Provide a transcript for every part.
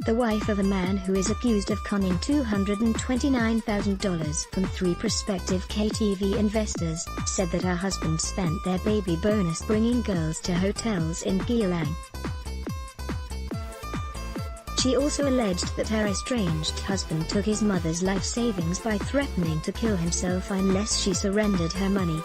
the wife of a man who is accused of conning $229,000 from 3 prospective KTV investors, said that her husband spent their baby bonus bringing girls to hotels in Geylang. She also alleged that her estranged husband took his mother's life savings by threatening to kill himself unless she surrendered her money.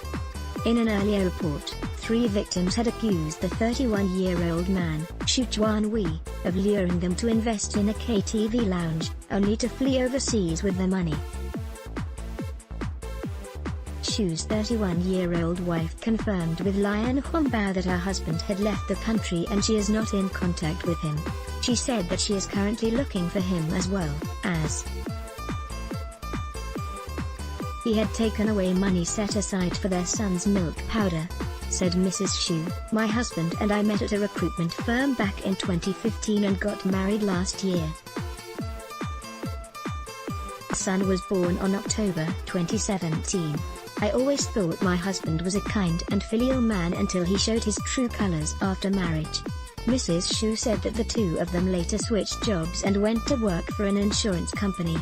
In an earlier report, 3 victims had accused the 31-year-old man, Shu Chuan-wei, of luring them to invest in a KTV lounge, only to flee overseas with the money. Shu's 31-year-old wife confirmed with Lian Huangbao that her husband had left the country and she is not in contact with him. She said that she is currently looking for him as well, as he had taken away money set aside for their son's milk powder. Said Mrs. Shu, "My husband and I met at a recruitment firm back in 2015 and got married last year. Our son was born on October 2017. I always thought my husband was a kind and filial man until he showed his true colors after marriage." Mrs. Shu said that the two of them later switched jobs and went to work for an insurance company.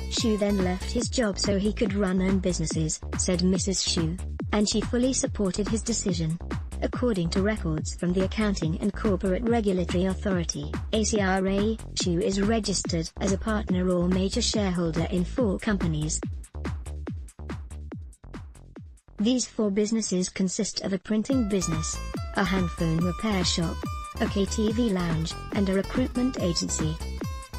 Shu then left his job so he could run own businesses, said Mrs. Shu, and she fully supported his decision. According to records from the Accounting and Corporate Regulatory Authority, ACRA, Shu is registered as a partner or major shareholder in 4 companies. These 4 businesses consist of a printing business, a handphone repair shop, a KTV lounge, and a recruitment agency.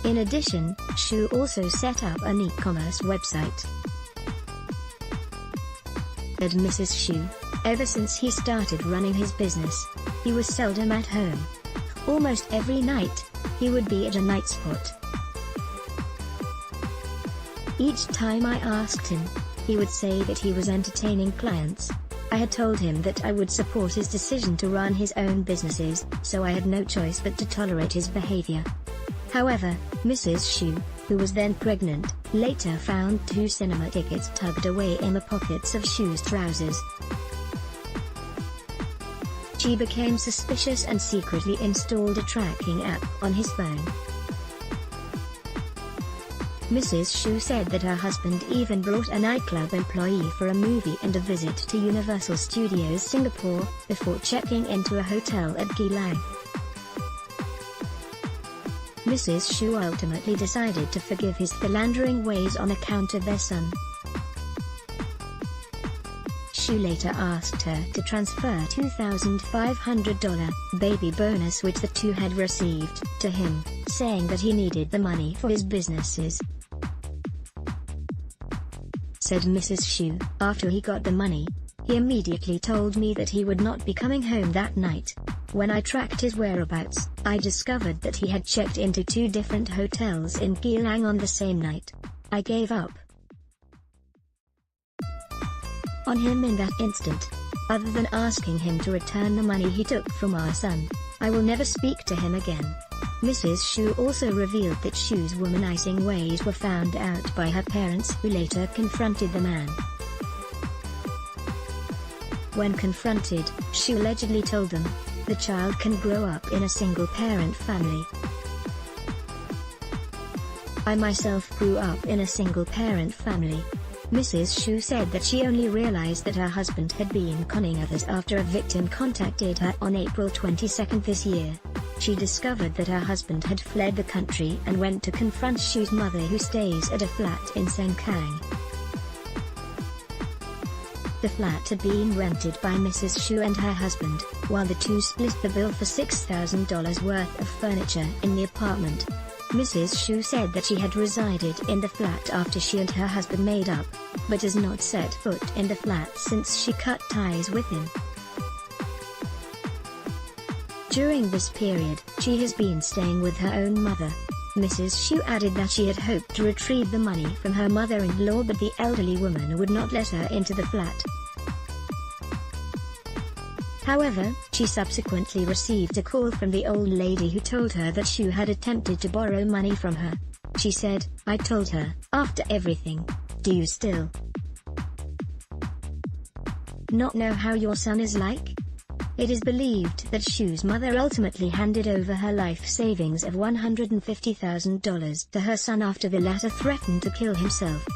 In addition, Shu also set up an e-commerce website. Said Mrs. Shu, ever since he started running his business, he was seldom at home. Almost every night, he would be at a night spot. Each time I asked him, he would say that he was entertaining clients. I had told him that I would support his decision to run his own businesses, so I had no choice but to tolerate his behavior. However, Mrs. Shu, who was then pregnant, later found 2 cinema tickets tucked away in the pockets of Shu's trousers. She became suspicious and secretly installed a tracking app on his phone. Mrs. Shu said that her husband even brought a nightclub employee for a movie and a visit to Universal Studios Singapore, before checking into a hotel at Geylang. Mrs. Shu ultimately decided to forgive his philandering ways on account of their son. Shu later asked her to transfer $2,500 baby bonus which the two had received, to him, saying that he needed the money for his businesses. Said Mrs. Shu, after he got the money, he immediately told me that he would not be coming home that night. When I tracked his whereabouts, I discovered that he had checked into 2 different hotels in Geylang on the same night. I gave up on him in that instant. Other than asking him to return the money he took from our son, I will never speak to him again. Mrs. Shu also revealed that Shu's womanizing ways were found out by her parents, who later confronted the man. When confronted, Shu allegedly told them, "The child can grow up in a single-parent family. I myself grew up in a single-parent family." Mrs. Shu said that she only realized that her husband had been conning others after a victim contacted her on April 22 this year. She discovered that her husband had fled the country and went to confront Shu's mother, who stays at a flat in Sengkang. The flat had been rented by Mrs. Shu and her husband, while the two split the bill for $6,000 worth of furniture in the apartment. Mrs. Shu said that she had resided in the flat after she and her husband made up, but has not set foot in the flat since she cut ties with him. During this period, she has been staying with her own mother. Mrs. Shu added that she had hoped to retrieve the money from her mother-in-law, but the elderly woman would not let her into the flat. However, she subsequently received a call from the old lady who told her that Shu had attempted to borrow money from her. She said, "I told her, after everything, do you still not know how your son is like? It is believed that Shu's mother ultimately handed over her life savings of $150,000 to her son after the latter threatened to kill himself.